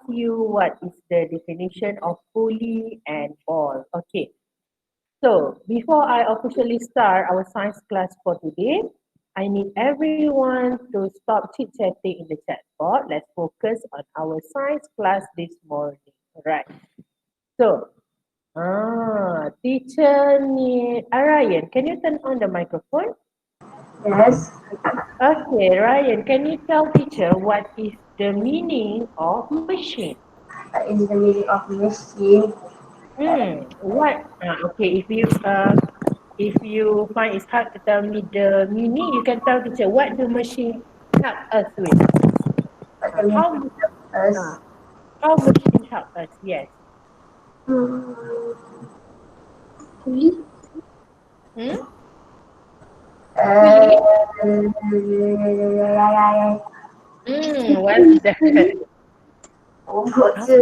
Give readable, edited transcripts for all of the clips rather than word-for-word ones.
you what is the definition of pulley and ball. Okay. So before I officially start our science class for today, I need everyone to stop chit-chatting in the chat board. Let's focus on our science class this morning. Right. So, teacher need Ryan, can you turn on the microphone? Yes. Okay, Ryan, can you tell teacher what is the meaning of machine? That is the meaning of machine. What? Okay, if you find it's hard to tell me the meaning, you can tell teacher what the machine help us with. But Uh, the how machine helps uh, us. how machine help us? Yes. Pulley. Hmm? Uh, Pulley? What's that? Forgot Apa? je.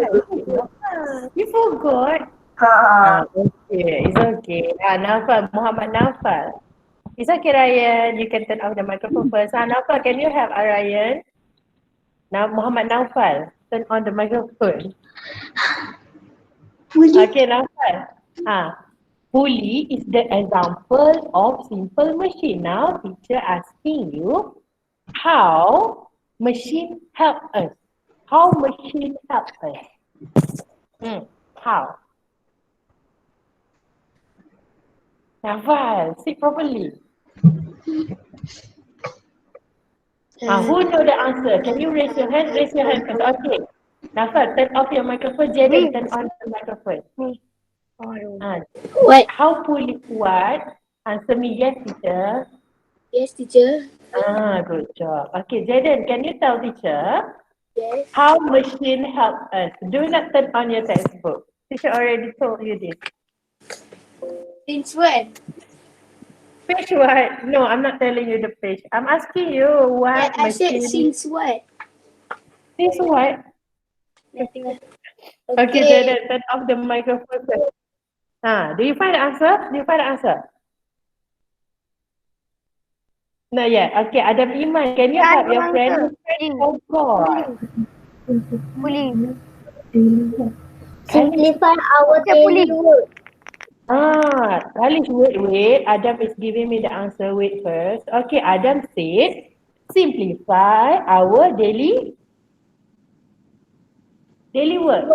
You forgot? Ha. Okay, it's okay. Naufal, Muhammad Naufal. It's okay, Ryan. You can turn off the microphone first. Naufal, can you help Ryan? Now, Muhammad Naufal, turn on the microphone. Pulley. Okay, Naufal. Pulley is the example of simple machine. Now, teacher asking you, how machine help us? How machine help us? How? Naufal, speak properly. Who know the answer? Can you raise your hand? Raise your hand first. Okay. Naufal, turn off your microphone. Jaden, turn on the microphone. Ah, What? how pulley what? Answer me yes, teacher. Yes, teacher. Good job. Okay, Jaden, can you tell teacher Yes. how machine help us? Do not turn on your textbook. Teacher already told you this. Since when? Page what? No, I'm not telling you the page. I'm asking you what I said machine. since what? This what? Nothing. Okay, Okay. Jaden, turn off the microphone first. Do you find the answer? Do you find the answer? Not yet. Okay, Adam Iman, can you help your friend? His friend forgot. Pulley. Alice. Simplify our daily work. Alice, wait. Adam is giving me the answer. Wait first. Okay, Adam said, simplify our daily work.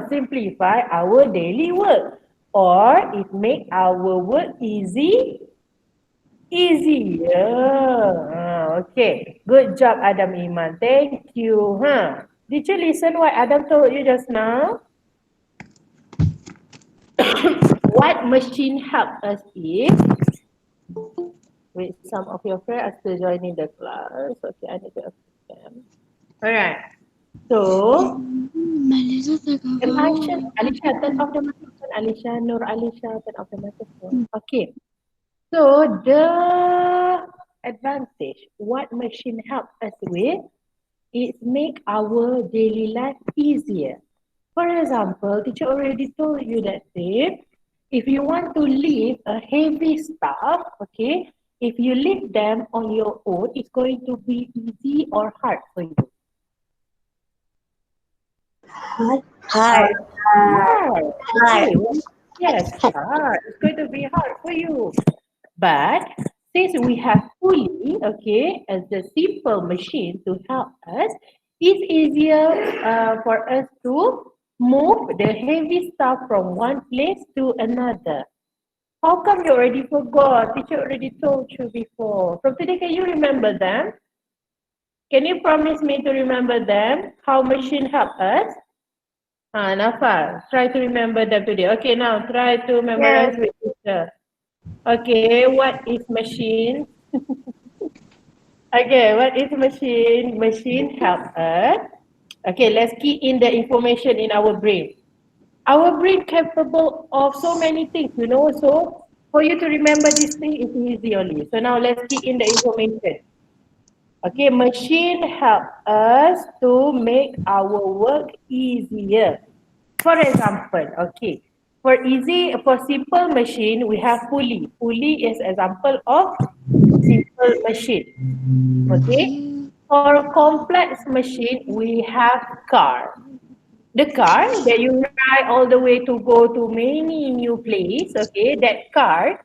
Simplify our daily work. Or it make our work easier. Okay. Good job, Adam Iman. Thank you. Did you listen what Adam told you just now? What machine help us is, wait, some of your friends are still joining the class. Okay, I need to assist them. Alright. So, Alisha, turn off the microphone. Alisha, Nur Alisha, turn off the microphone. Okay. So, the advantage, what machine help us with, is make our daily life easier. For example, teacher already told you that if you want to lift a heavy stuff, okay, if you lift them on your own, it's going to be easy or hard for you. Hard. Hard. Okay. Yes, hard. It's going to be hard for you. But since we have pulley, okay, as the simple machine to help us, it's easier for us to move the heavy stuff from one place to another. How come you already forgot? Teacher already told you before. From today, can you remember them? Can you promise me to remember them? How machine help us? Nafa, try to remember them today. Okay, now try to memorize with teacher. Okay, what is machine? Okay, what is machine? Machine help us. Okay, let's key in the information in our brain. Our brain capable of so many things, you know. So for you to remember this thing is easy only. So now let's key in the information. Okay, machine help us to make our work easier. For example, okay, for simple machine, we have pulley. Pulley is example of simple machine. Okay. For complex machine, we have car. The car that you ride all the way to go to many new place, okay, that car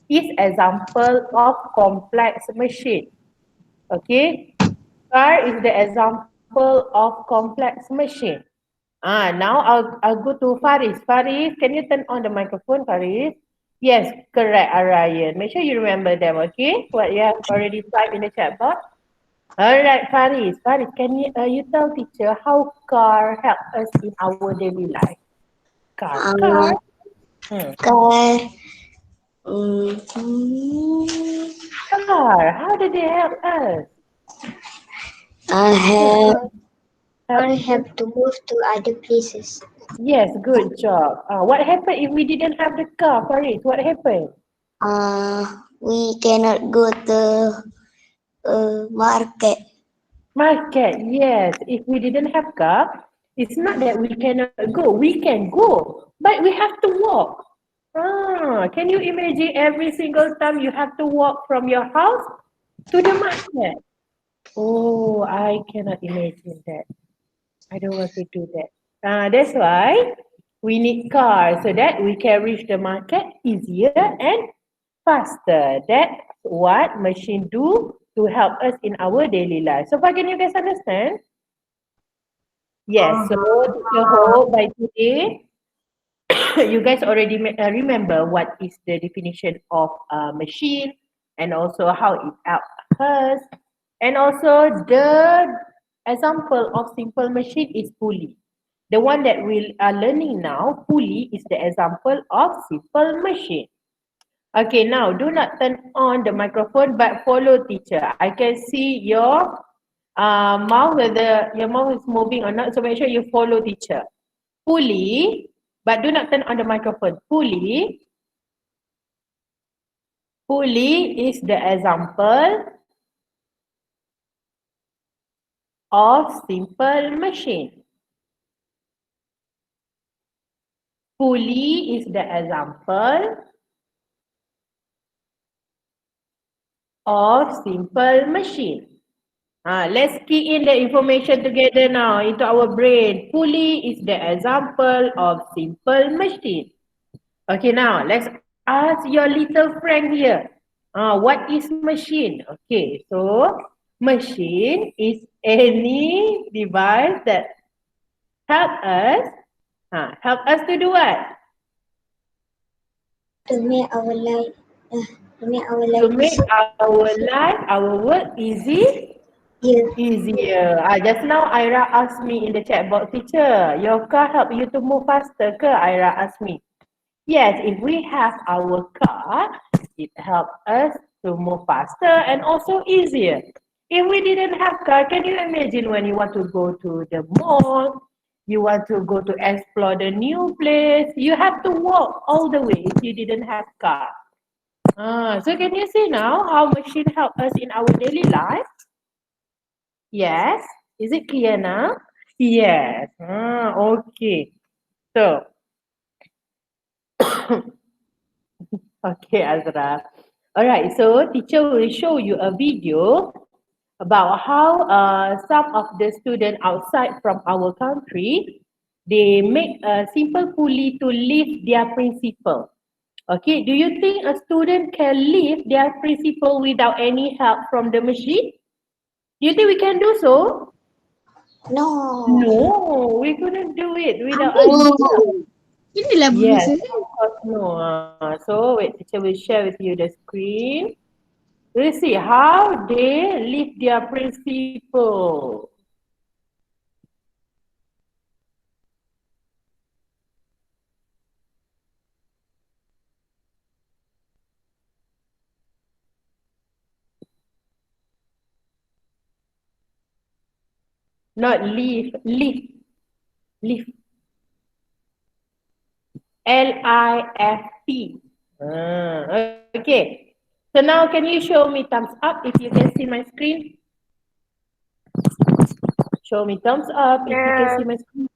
is example of complex machine. Okay, car is the example of complex machine. Now I'll go to Faris. Faris, can you turn on the microphone, Faris? Yes, correct, Arayan. Make sure you remember them, okay? What you have already typed in the chat box. All right, Faris. Faris, can you tell teacher how car help us in our daily life? Car. Uh, Hmm. car. Mm, Car. How do they help us? I Hmm. have. Help. I have to move to other places. Yes, good job. What happened if we didn't have the car, Faris? What happened? We cannot go to market. Market, yes. If we didn't have car, it's not that we cannot go. We can go, but we have to walk. Can you imagine every single time you have to walk from your house to the market? Oh, I cannot imagine that. I don't want to do that. That's why we need cars so that we can reach the market easier and faster. That's what machine do to help us in our daily life. So far, can you guys understand? Yes. So teacher hope by today you guys already remember what is the definition of a machine and also how it helps us. And also the example of simple machine is pulley. The one that we are learning now, pulley is the example of simple machine. Okay, now do not turn on the microphone but follow teacher. I can see your mouth, whether your mouth is moving or not. So make sure you follow teacher. Pulley, but do not turn on the microphone. Pulley is the example of simple machine. Pulley is the example of simple machine. Let's key in the information together now into our brain. Pulley is the example of simple machine. Okay, now let's ask your little friend here. What is machine? Okay, so machine is any device that help us, help us to do what? To make our life. To make our To life make easier. our life, our work easier. Just now Ira asked me in the chat box, teacher, your car help you to move faster ke? Ira asked me. Yes, if we have our car, it helps us to move faster and also easier. If we didn't have car, can you imagine when you want to go to the mall, you want to go to explore the new place, you have to walk all the way if you didn't have car. So can you see now how machine help us in our daily life? Yes. Is it clear now? Yes. Okay. So, okay, Azra. All right. So, teacher will show you a video about how some of the students outside from our country they make a simple pulley to lift their principal. Okay. Do you think a student can lift their principal without any help from the machine? Do you think we can do so? No. No, we couldn't do it without any help. Oh, inilah Yes, berusaha. of course no. So wait, teacher will share with you the screen. You see how they lift their principal. Not lift, lift, lift. Lift. Okay. So now can you show me thumbs up if you can see my screen? Show me thumbs up if you can see No. my screen.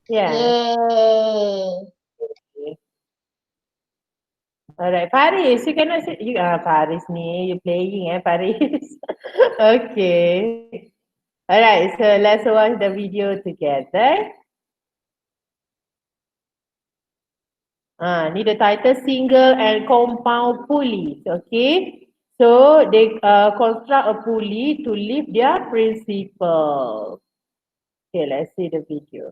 Yeah. Yay. Okay. Alright, Paris, you cannot say you Paris ni, you playing Paris. Okay. Alright, so let's watch the video together. Ni the title single and compound pulleys, okay? So they construct a pulley to lift their principal. Okay, let's see the video.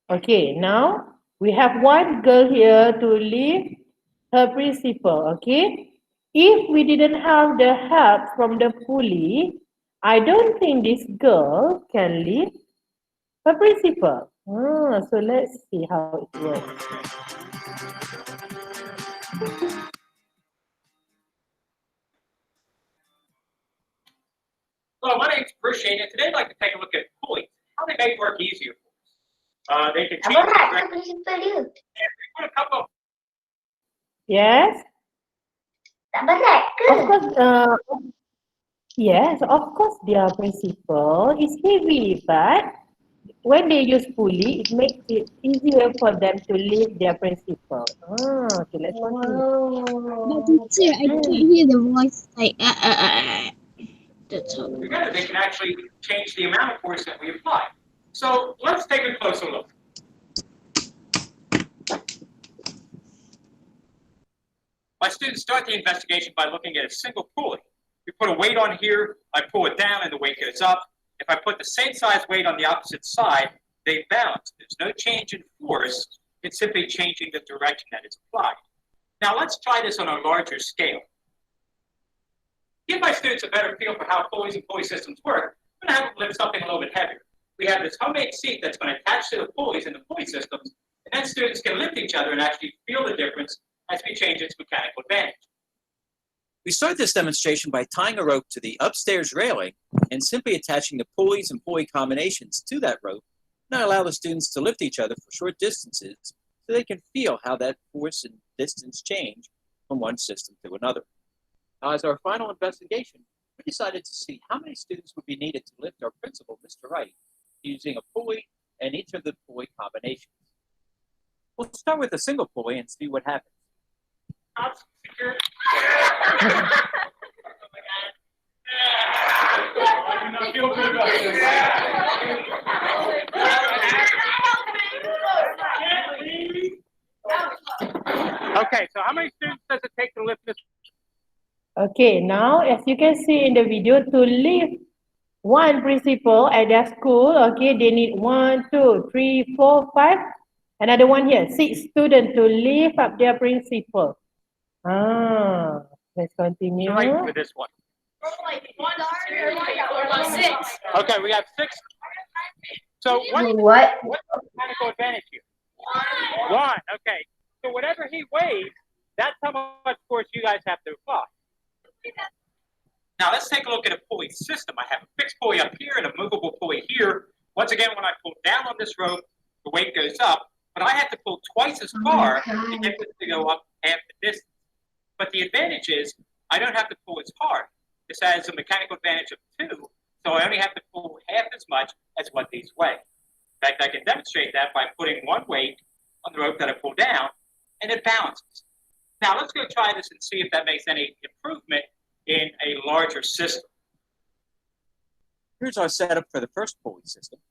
Okay, now we have one girl here to lift her principal, okay? If we didn't have the help from the pulley, I don't think this girl can lift her principal. So let's see how it works. Hello, my name's Bruce Shane, and today I'd like to take a look at pulleys, how they make work easier for us. They can change Apa the rat direction. tu principal dia? And we put a couple of Yes? Tak berat ke? Of course, yes, of course their principal is heavy, but when they use pulley, it makes it easier for them to lift their principal. Okay, let's continue. Oh. But teacher, I can't hear the voice like That's all. together, they can actually change the amount of force that we apply. So let's take a closer look. My students start the investigation by looking at a single pulley. We put a weight on here, I pull it down, and the weight goes up. If I put the same size weight on the opposite side, they balance. There's no change in force. It's simply changing the direction that it's applied. Now let's try this on a larger scale. To give my students a better feel for how pulleys and pulley systems work, I'm going to have them lift something a little bit heavier. We have this homemade seat that's going to attach to the pulleys and the pulley systems, and then students can lift each other and actually feel the difference as we change its mechanical advantage. We start this demonstration by tying a rope to the upstairs railing and simply attaching the pulleys and pulley combinations to that rope, and allow the students to lift each other for short distances so they can feel how that force and distance change from one system to another. Now, as our final investigation, we decided to see how many students would be needed to lift our principal, Mr. Wright, using a pulley and each of the pulley combinations. We'll start with a single pulley and see what happens. Secure. Oh my God. I do not feel good about this. Okay, so how many students does it take to lift this? Okay, now as you can see in the video, to lift one principal at their school, okay, they need 1, 2, 3, 4, 5. Another one here, 6 students to lift up their principal. Let's continue. Right for this one. Okay, we have 6. So what's the mechanical advantage here? 1. Okay. So whatever he weighs, that's how much force you guys have to apply. Now let's take a look at a pulley system. I have a fixed pulley up here and a movable pulley here. Once again, when I pull down on this rope, the weight goes up, but I have to pull twice as far to get this to go up half the distance. But the advantage is I don't have to pull as hard. This has a mechanical advantage of 2, so I only have to pull half as much as what these weigh. In fact, I can demonstrate that by putting one weight on the rope that I pull down, and it balances. Now let's go try this and see if that makes any improvement in a larger system. Here's our setup for the first pulley system.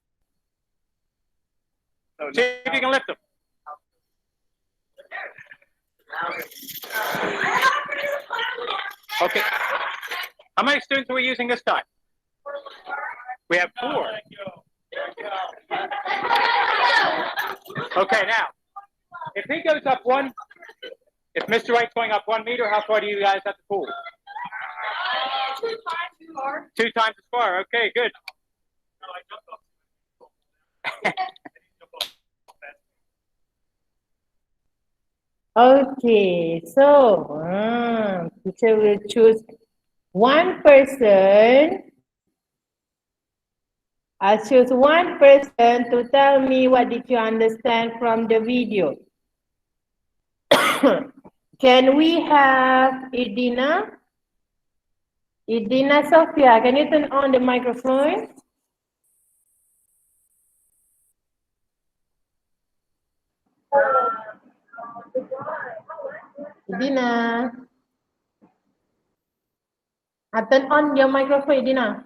So see if you can lift them. Okay. How many students are we using this time? We have 4. Okay, now, if he goes up if Mr. Wright's going up 1 meter, how far do you guys have to pull? 2 times as far. 2 times as far. Okay, good. Okay, so teacher will choose one person. I'll choose one person to tell me what did you understand from the video. Can we have Idina? Idina Sophia, can you turn on the microphone? Idina. Turn on your microphone, Dina.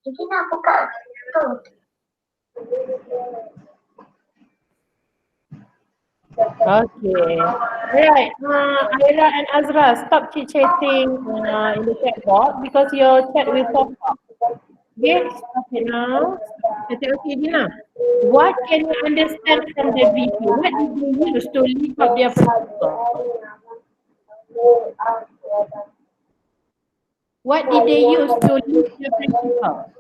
Jadi nak buka tu. Okay. Alright. Aira and Azra, stop chit-chatting in the chat box because your chat will pop up. Okay, stop it now. Okay, Dina. What can you understand from the video? What did they use to lift up their principle? What did they use to lift their principle?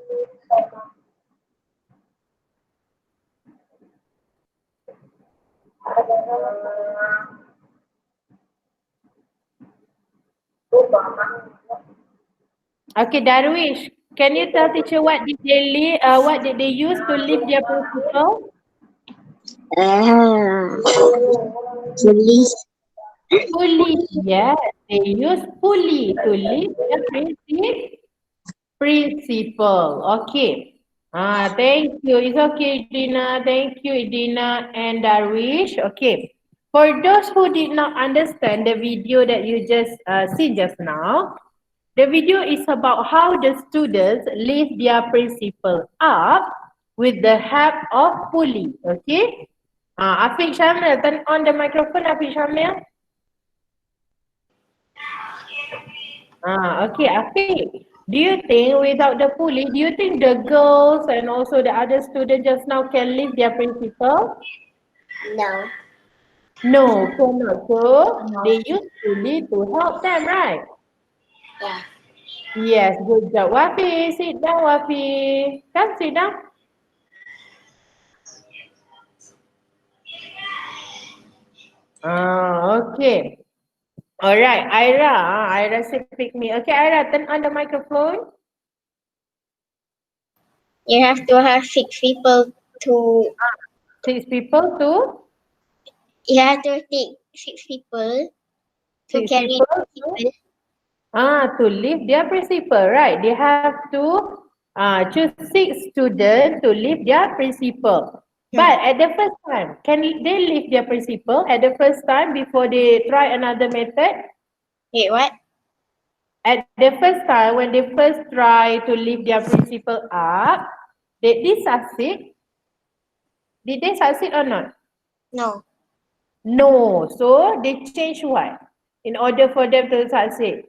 Okay, Darwish, can you tell teacher what did they use to lift their principle? Police. Pulley. Yes, they use pulley to lift the principle. Okay. Thank you. It's okay, Dina. Thank you, Dina and Darwish. Okay. For those who did not understand the video that you just seen just now, the video is about how the students lift their principal up with the help of pulley. Okay. Afiq Syamil, turn on the microphone, Afiq Syamil. Okay, Afiq. Do you think without the pulley, do you think the girls and also the other students just now can lift their principal? No. No, cannot. So they use pulley to help them, right? Yeah. Yes, good job. Wafi, sit down, Wafi. Come sit down. Okay. Alright, Ira. Ira said pick me. Okay, Ira, turn on the microphone. You have to have 6 people to. 6 people to? You have to take 6 people to 6 carry people people. to lift their principal, right? They have to choose 6 students to lift their principal. But at the first time, can they lift their principal at the first time before they try another method? Wait, what? At the first time, when they first try to lift their principal up, did they succeed? Did they succeed or not? No. No. So they change what? In order for them to succeed,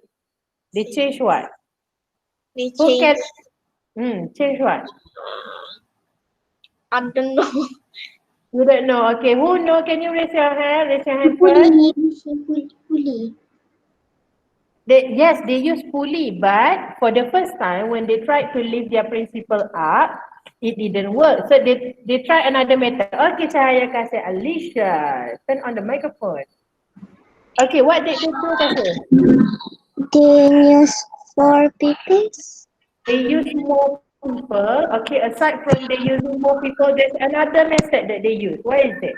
they change what? They Who change. can change what? I don't know. You don't know. Okay, who know? Can you raise your hand? Raise your hand first. Pulley. Yes, they use pulley, but for the first time when they tried to lift their principal up, it didn't work. So they try another method. Okay, saya kasih Alicia. Turn on the microphone. Okay, what did they do, kasih? They use 4 people. They use more people. Okay, aside from they using more people, there's another method that they use. What is it?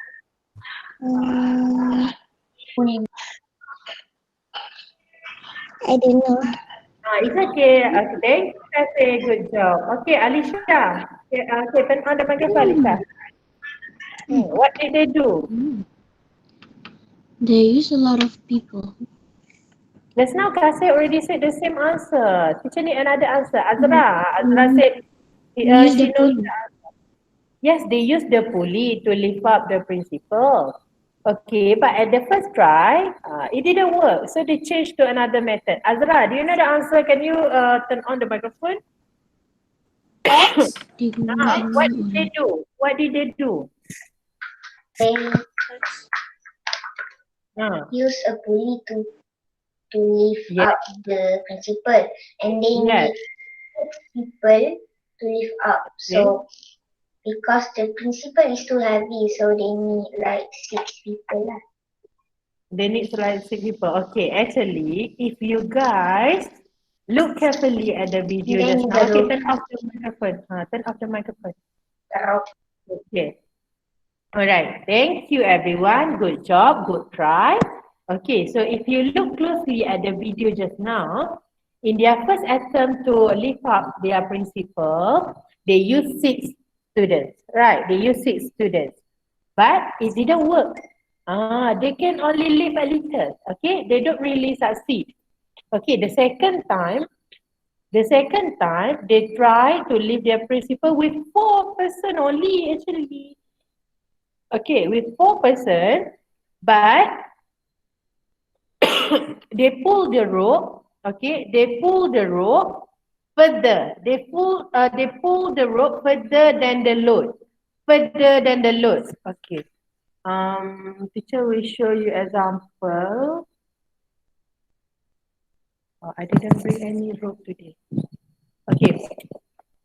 I don't know. It's okay. Okay, thank you, kasih. Good job. Okay, Alicia. Okay, turn on the microphone, Alicia. What did they do? They use a lot of people. Just now Kasih already said the same answer. Teacher need another answer. Azra said Use she the knows pulley. the answer. Yes, they use the pulley to lift up the principal. Okay, but at the first try, it didn't work. So they changed to another method. Azra, do you know the answer? Can you turn on the microphone? What did they do? What did they do? They Ah, use a pulley to lift Yes. up the principal, and they Yes. need 6 people to lift up. So because the principal is too heavy, so they need like 6 people lah. They need to like 6 people. Okay, actually, if you guys look carefully at the video Then just now. the Okay, rope. turn off the microphone. Turn off the microphone. Taruh. Okay. Alright. Thank you, everyone. Good job. Good try. Okay, so if you look closely at the video just now, in their first attempt to lift up their principal, they used 6 students. Right? They used 6 students. But it didn't work. They can only lift a little. Okay, they don't really succeed. Okay, the second time, The second time, they try to lift their principal with 4 person only actually. Okay, with 4 person, but they pull the rope. Okay, they pull the rope further. They pull the rope further than the load. Further than the load. Okay. Teacher will show you example. Oh, I didn't bring any rope today. Okay.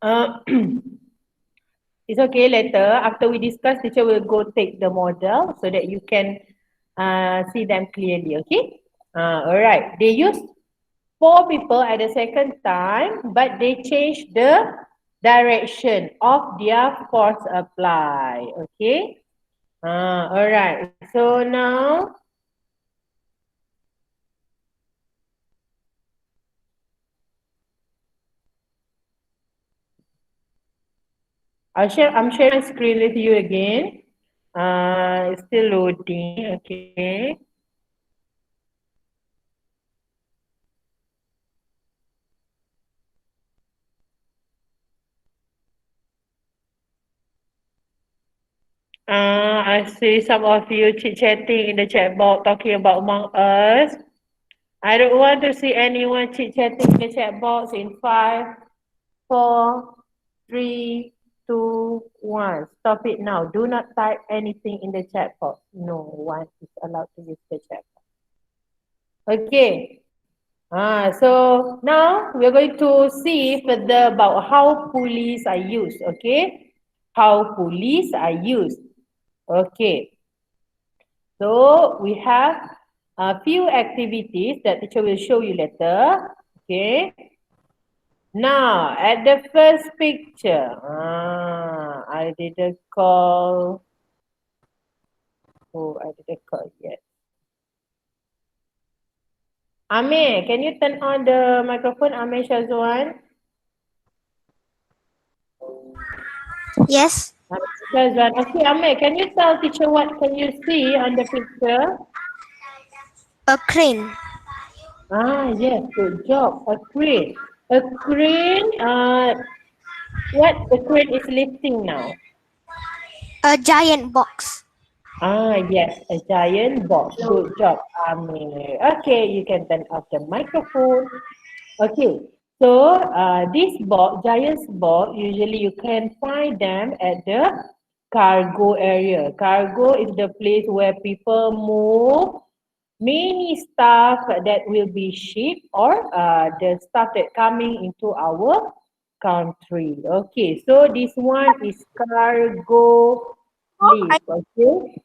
Uh, it's okay later. After we discuss, teacher will go take the model so that you can see them clearly. Okay. Alright. They use 4 people at the second time, but they change the direction of their force apply. Okay. Alright. So now I'm sharing my screen with you again. It's still loading. Okay. I see some of you chit-chatting in the chat box talking about Among Us. I don't want to see anyone chit-chatting in the chat box in 5, 4, 3, 2, 1. Stop it now. Do not type anything in the chat box. No one is allowed to use the chat box. Okay. So now we're going to see further about how pulleys are used. Okay. How pulleys are used. Okay. So we have a few activities that teacher will show you later. Okay. Now at the first picture, I didn't call. Oh, I didn't call yet. Amir, can you turn on the microphone, Amir Shazwan? Yes. Shazwan. Okay, Amir, can you tell teacher what can you see on the picture? A crane. Yes, good job. A crane. A crane, what the crane is lifting now? A giant box. Yes, a giant box. Good job, Amir. Okay, you can turn off the microphone. Okay, so this box, giant box, usually you can find them at the cargo area. Cargo is the place where people move many stuff that will be shipped or the stuff that coming into our country. Okay, so this one is cargo lift. Okay.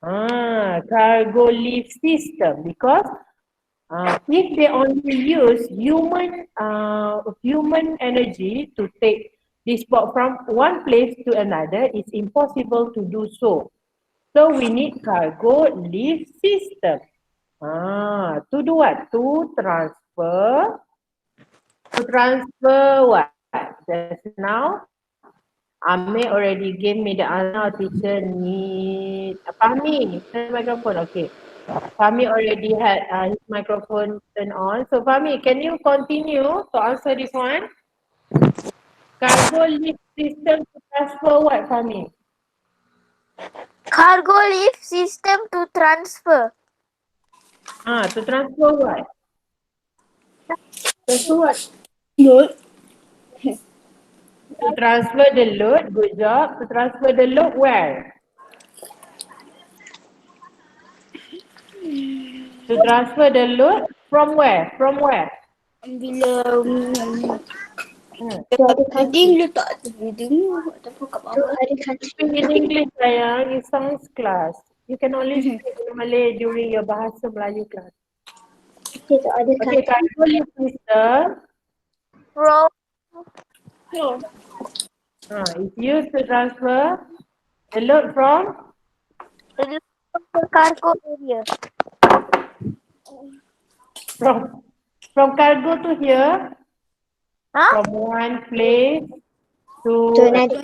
Cargo lift system because if they only use human energy to take this box from one place to another, it's impossible to do so. So we need cargo lift system. To do what? To transfer what? Just now, Amir already gave me the answer. Now teacher need Fahmi, turn the microphone. Okay. Fahmi already had his microphone turned on. So Fahmi, can you continue to answer this one? Cargo lift system to transfer what, Fahmi? Cargo lift system to transfer. To transfer what? Transfer what? Load. To transfer the load, good job. To transfer the load where? To transfer the load from where? From where? Bila To other country. letak building ataupun kat To bawah. other country. Speak in English, sayang. It's science class. You can only speak in Malay during your bahasa Melayu class. Okay, to other Okay, country. cargo lift system. From It's used to transfer the load from the cargo area. from from cargo to here, Huh? from one place to To another.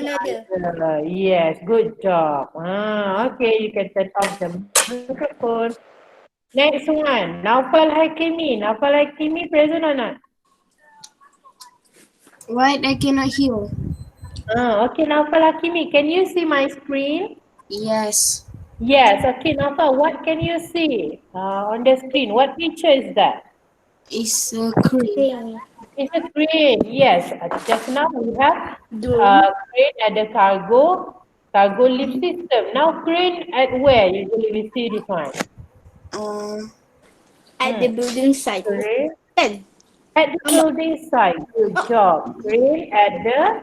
another. Yes, good job. Okay, you can turn off the microphone. Next one, Naufal Hakimi. Naufal Hakimi present or not? What? I cannot hear. Okay, Naufal Hakimi, can you see my screen? Yes. Yes, okay, Naufal, what can you see on the screen? What picture is that? It's a crane. It's a crane, yes. Just now we have Door. crane at the cargo lift system. Now crane at where usually we see this one? At the building site. Crane Then. at the building site. Good job. Crane at the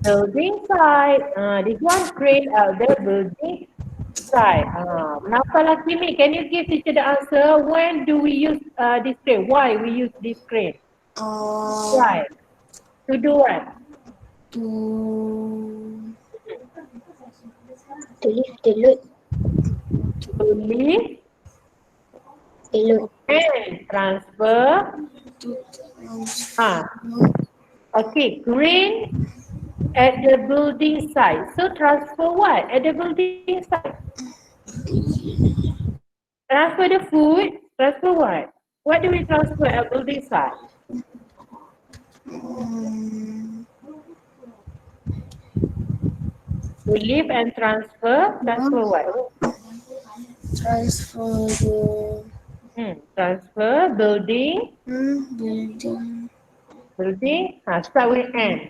building site. This one crane at the building site. Now, Falakimi, can you give teacher the answer? When do we use this crane? Why we use this crane? Why? To do what? To lift the load. To lift The load. and transfer. Ah, okay, crane at the building site. So transfer what at the building site? Transfer the food. Transfer what? What do we transfer at building site? To lift and transfer. Transfer what? transfer the Transfer building. building Building. Start with N.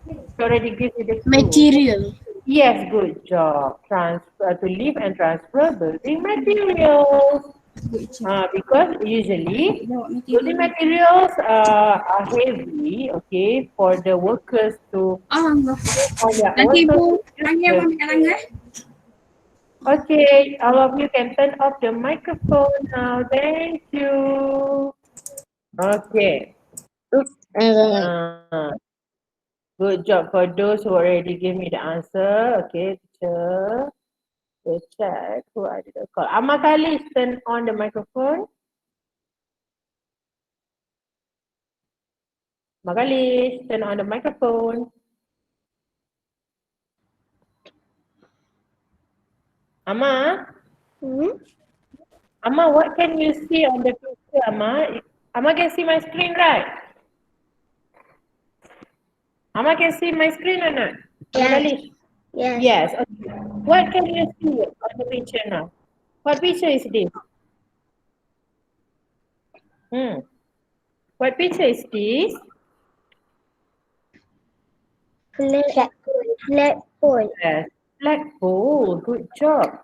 It's already give you the clue. material. Yes, good job. Transfer to lift and transfer building materials. Because usually building materials are heavy, okay, for the workers to on their own. Okay, all of you can turn off the microphone now. Thank you. Okay. Uh, good job for those who already gave me the answer. Okay, teacher. We'll check who I did a call. Amakali, turn on the microphone. Magali, turn on the microphone. Amma? Amma, what can you see on the picture, Amma? Amma can see my screen, right? Amma can see my screen or not? Magali? Yes. Yes. Okay. What can you see on the picture now? What picture is this? What picture is this? Flagpole. Yes, flagpole. Good job.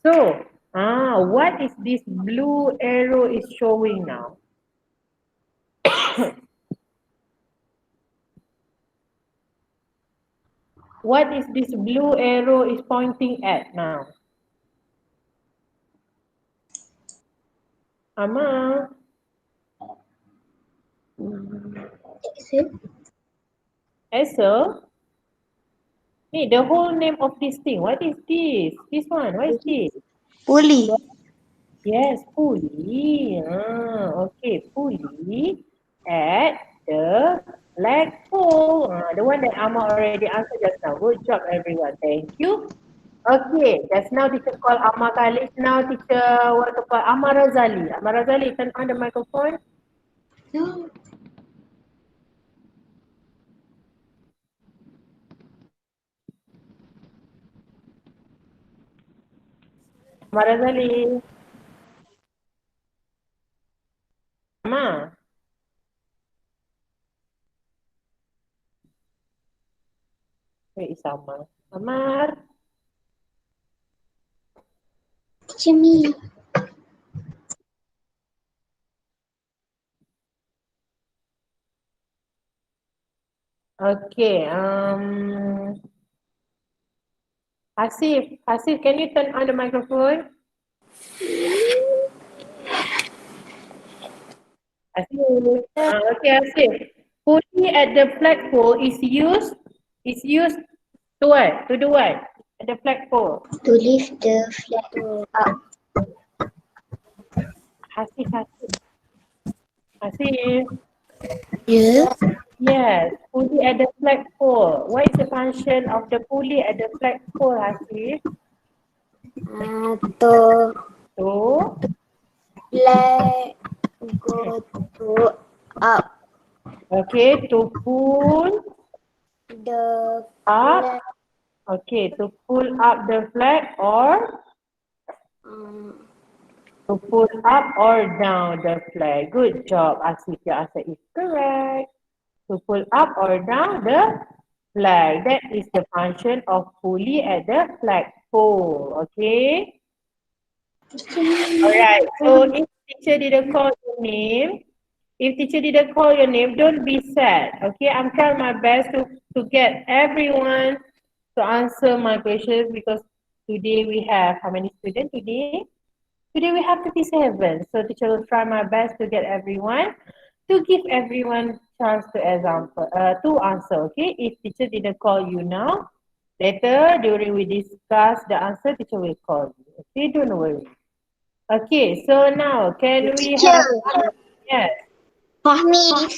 So, what is this blue arrow is showing now? What is this blue arrow is pointing at now? Amma? Answer? Hey, the whole name of this thing. What is this? This one. What is this? Pulley. Yes, pulley. Okay, pulley at the flagpole. The one that Amma already answered just now. Good job, everyone. Thank you. Okay, just now teacher call Amma Khalid. Now teacher want to call Amma Razali. Amma Razali, turn on the microphone. No. Amma Razali. Amma. Where is Amma? Ammar. Jimmy. Okay, Hasif, can you turn on the microphone? Hasif. Okay, Hasif. Pulley at the flagpole is used to what? To do what? At the flagpole. To lift the flag up. Hasif, Hasif. Hasif. Yeah. Yes, pulley at the flagpole. What is the function of the pulley at the flagpole, Hasif? To To flag go to up. Okay, to pull The up. Okay, to pull up the flag or to pull up or down the flag. Good job, Asif. Your answer is correct. To pull up or down the flag. That is the function of pulley at the flagpole. Okay. Alright. So if teacher didn't call your name, don't be sad. Okay. I'm trying my best to get everyone to answer my questions because today we have how many students today? Today we have 57. So teacher will try my best to get everyone to give everyone chance to answer. Okay. If teacher didn't call you now, later during we discuss the answer, teacher will call you. Okay. Don't worry. Okay. So now can we teacher, have yes. Fahmi,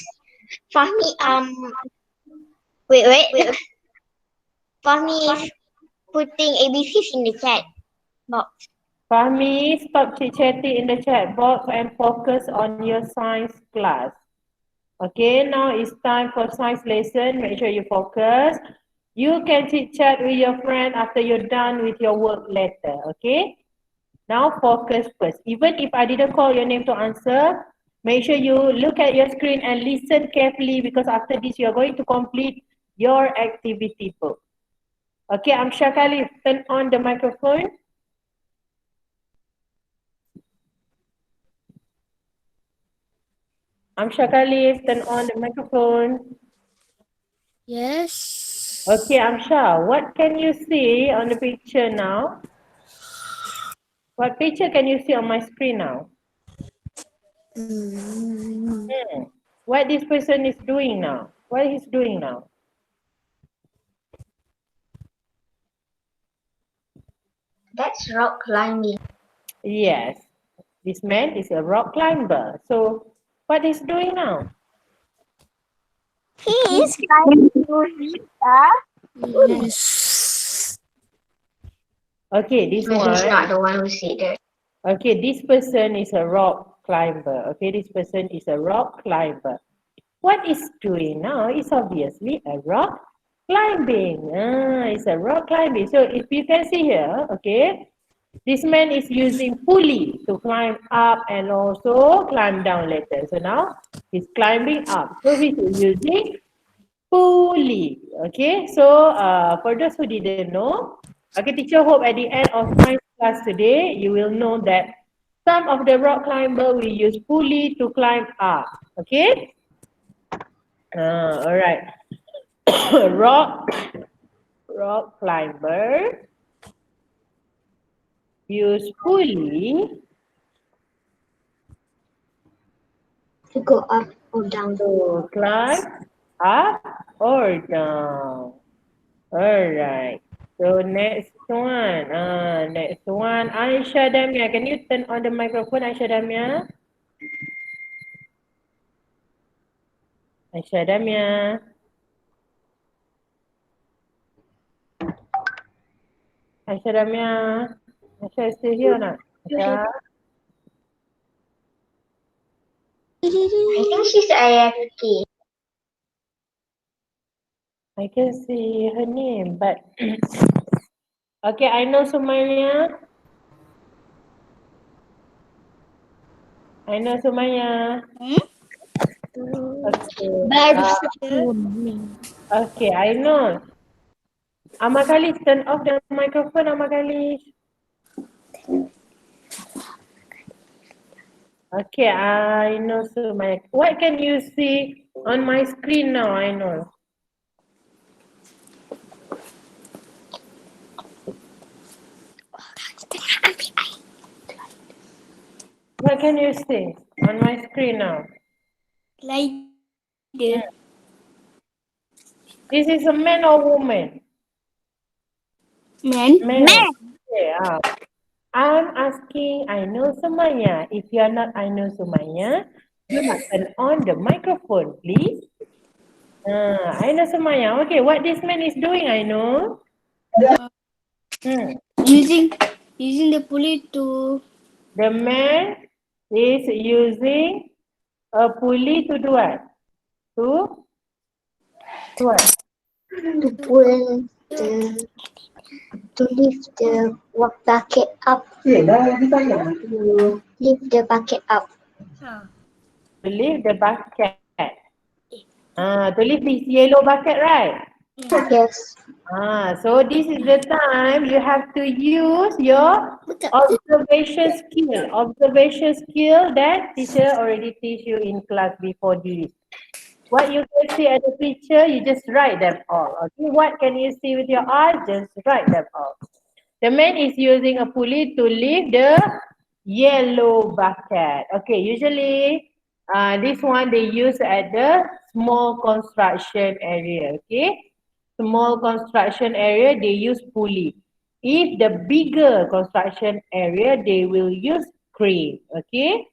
wait. Fahmi is putting ABCs in the chat box. Fahmi, stop chit-chatting in the chat box and focus on your science class. Okay, now it's time for science lesson. Make sure you focus. You can chit-chat with your friend after you're done with your work later. Okay? Now focus first. Even if I didn't call your name to answer, make sure you look at your screen and listen carefully because after this you're going to complete your activity book. Okay, I'm Shakali. Turn on the microphone. Amsha Khalif, turn on the microphone. Yes. Okay, Amsha, what can you see on the picture now? What picture can you see on my screen now? What this person is doing now? What he's doing now? That's rock climbing. Yes, this man is a rock climber. So, what he's doing now? He is climbing Yes. Okay, this He's not one. the one who said that. Okay, this person is a rock climber. Okay, this person is a rock climber. What is doing now is obviously a rock climbing. It's a rock climbing. So if you can see here, okay, this man is using pulley to climb up and also climb down later. So now he's climbing up. So he's using pulley. Okay, so for those who didn't know, okay, teacher hope at the end of science class today, you will know that some of the rock climber will use pulley to climb up. Okay. All right. rock climber use pulley To go up or down. to climb up or down. All right. So next one. Next one. Aisha Damia, can you turn on the microphone, Aisha Damia? Aisha Damia. Aisha Damia. Aisha is still here or not? Aisha? I think she's AFK. I can see her name, but okay, I know Sumaya. I know Sumaya. Okay. Okay, I know. Amagalis, turn off the microphone, Amagalis. Okay, I know Sumaya. What can you see on my screen now? I know. What can you see on my screen now? Glider. This is a man or woman? Man. Man. Okay, I'm asking, I know Sumaya. If you are not, I know Sumaya, you must turn on the microphone, please. I know Sumaya. Okay, what this man is doing, I know. Using the pulley to The man is using a pulley to do what? to what? To pull the to lift the bucket up. To lift the bucket up. To lift the bucket. To lift this yellow bucket, right? Yes. So this is the time you have to use your observation skill. Observation skill that teacher already teach you in class before this. What you can see at the picture, you just write them all. Okay, what can you see with your eyes? Just write them all. The man is using a pulley to lift the yellow bucket. Okay, usually this one they use at the small construction area. Okay, small construction area they use pulley. If the bigger construction area they will use crane. Okay,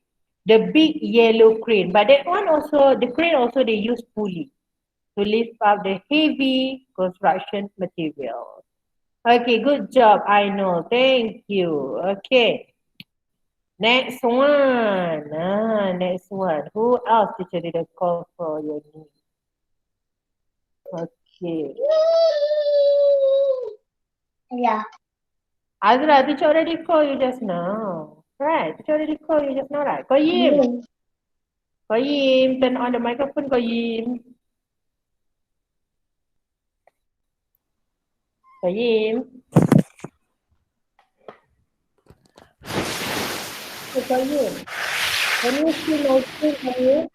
the big yellow crane. But that one also the crane also they use pulley to lift up the heavy construction material. Okay, good job. I know. Thank you. Okay. Next one. Next one. Who else teacher did a call for your name? Okay. Yeah. Azra, teacher already called you just now. Right. Teacher already called you just now, right? Koyim. Koyim, turn on the microphone, Koyim. Koyim. Hey, Koyim. Can you see my screen, Koyim?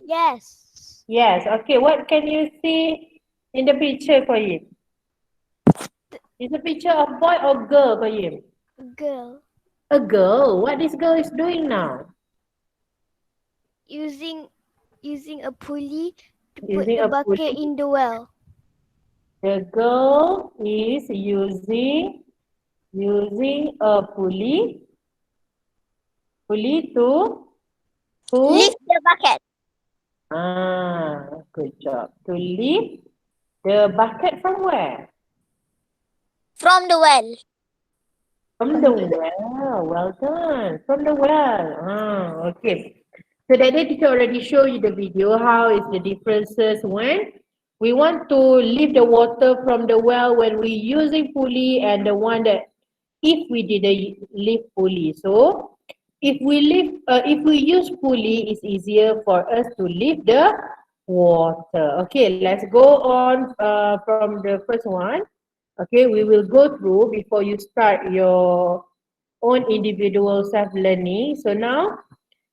Yes. Yes. Okay. What can you see in the picture, Koyim? Is a picture of boy or girl, Koyim? Girl A girl. What this girl is doing now? using a pulley to put Using the a bucket pulley. in the well. The girl is using a pulley to Lift the bucket good job. To lift the bucket from where? from the well. From the well. Well done. From the well. Okay. So that day teacher already show you the video how is the differences when we want to lift the water from the well when we using pulley and the one that if we didn't lift pulley. So if we use pulley, it's easier for us to lift the water. Okay, let's go on from the first one. Okay, we will go through before you start your own individual self-learning. So now,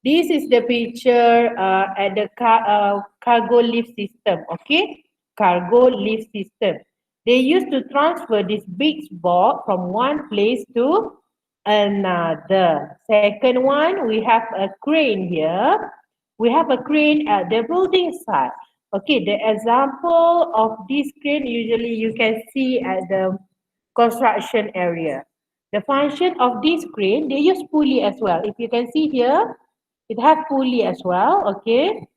this is the picture at the cargo lift system, okay? Cargo lift system. They used to transfer this big box from one place to another. Second one, we have a crane here. We have a crane at the building site. Okay, the example of this crane usually you can see at the construction area. The function of this crane, they use pulley as well. If you can see here, it has pulley as well, okay?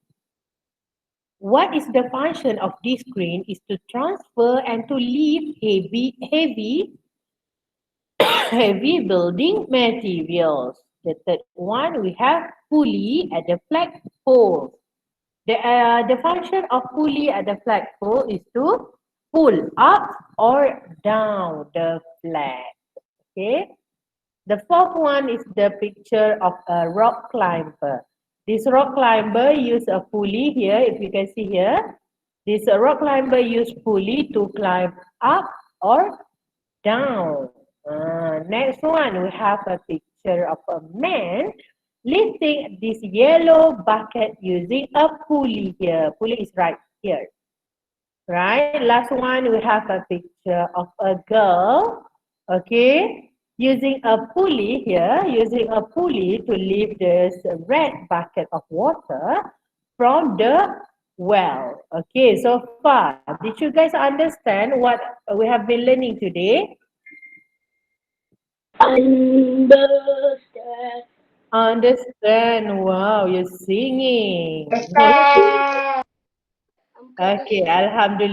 What is the function of this crane is to transfer and to lift heavy building materials. The third one, we have pulley at the flagpole. The function of pulley at the flagpole is to pull up or down the flag. Okay. The fourth one is the picture of a rock climber. This rock climber use a pulley here. If you can see here, this rock climber use pulley to climb up or down. Next one, we have a picture of a man lifting this yellow bucket using a pulley here. Pulley is right here. Right? Last one, we have a picture of a girl, okay, using a pulley here, using a pulley to lift this red bucket of water from the well. Okay, so far, did you guys understand what we have been learning today? Understand. Understand. Wow, you're singing. Understand. Okay, Alhamdulillah.